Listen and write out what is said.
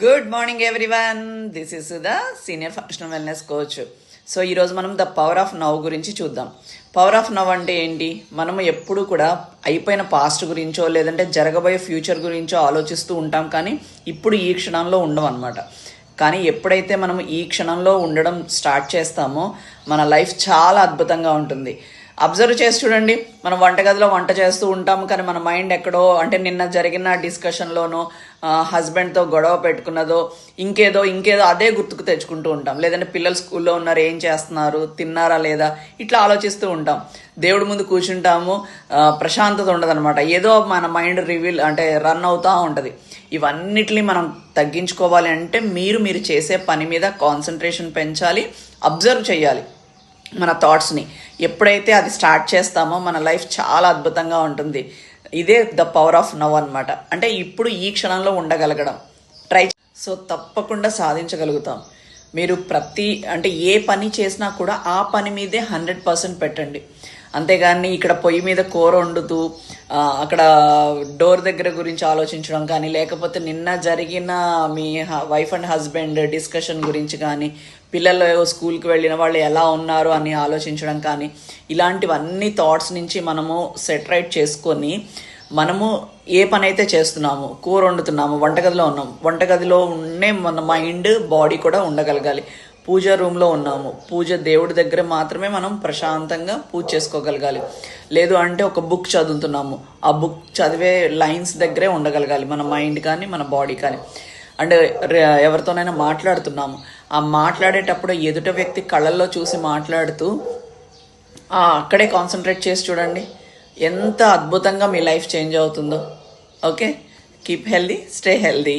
Good morning everyone. This is Sudha, senior functional wellness coach. So ఈరోజు మనం the power of now గురించి చూద్దాం. Power of now అంటే ఏంటి? మనము ఎప్పుడు కూడా అయిపోయిన పాస్ట్ గురించో లేదంటే జరగబోయే ఫ్యూచర్ గురించో ఆలోచిస్తూ ఉంటాం, కానీ ఇప్పుడు ఈ క్షణంలో ఉండం అనమాట. కానీ ఎప్పుడైతే మనం ఈ క్షణంలో ఉండడం స్టార్ట్ చేస్తామో మన లైఫ్ చాలా అద్భుతంగా ఉంటుంది. అబ్జర్వ్ చేసి చూడండి, మనం వంటగదిలో వంట చేస్తూ ఉంటాం, కానీ మన మైండ్ ఎక్కడో, అంటే నిన్న జరిగిన డిస్కషన్లోనో హస్బెండ్తో గొడవ పెట్టుకున్నదో ఇంకేదో అదే గుర్తుకు తెచ్చుకుంటూ ఉంటాం. లేదంటే పిల్లలు స్కూల్లో ఉన్నారు, ఏం చేస్తున్నారు, తిన్నారా లేదా, ఇట్లా ఆలోచిస్తూ ఉంటాం. దేవుడి ముందు కూర్చుంటాము, ప్రశాంతత ఉండదన్నమాట. ఏదో మన మైండ్ రన్ అవుతూ ఉంటుంది. ఇవన్నిటిని మనం తగ్గించుకోవాలి అంటే మీరు చేసే పని మీద కాన్సన్ట్రేషన్ పెంచాలి, అబ్జర్వ్ చేయాలి మన థాట్స్ని. ఎప్పుడైతే అది స్టార్ట్ చేస్తామో మన లైఫ్ చాలా అద్భుతంగా ఉంటుంది. ఇదే ద పవర్ ఆఫ్ నవ్ అనమాట. అంటే ఇప్పుడు ఈ క్షణంలో ఉండగలగడం సో తప్పకుండా సాధించగలుగుతాం. మీరు ఏ పని చేసినా కూడా ఆ పని మీదే 100% పెట్టండి. అంతేగాని ఇక్కడ పొయ్యి మీద కూర వండుతూ అక్కడ డోర్ దగ్గర గురించి ఆలోచించడం కానీ, లేకపోతే నిన్న జరిగిన మీ వైఫ్ అండ్ హస్బెండ్ డిస్కషన్ గురించి కానీ, పిల్లలు స్కూల్కి వెళ్ళిన వాళ్ళు ఎలా ఉన్నారు అని ఆలోచించడం కానీ, ఇలాంటివన్నీ థాట్స్ నుంచి మనము సెటరైట్ చేసుకొని మనము ఏ పని అయితే చేస్తున్నాము, కూర వండుతున్నాము, వంటగదిలో ఉన్నాము, వంటగదిలో ఉండే మన మైండ్ బాడీ కూడా ఉండగలగాలి. పూజ రూమ్లో ఉన్నాము, దేవుడి దగ్గర మాత్రమే మనం ప్రశాంతంగా పూజ చేసుకోగలగాలి. లేదు అంటే ఒక బుక్ చదువుతున్నాము, ఆ బుక్ చదివే లైన్స్ దగ్గరే ఉండగలగాలి మన మైండ్ కానీ మన బాడీ కానీ. అండ్ ఎవరితోనైనా మాట్లాడుతున్నాము, ఆ మాట్లాడేటప్పుడు ఎదుట వ్యక్తి కళ్ళల్లో చూసి మాట్లాడుతూ అక్కడే కాన్సన్ట్రేట్ చేసి చూడండి, ఎంత అద్భుతంగా మీ లైఫ్ చేంజ్ అవుతుందో. Okay, keep healthy, stay healthy.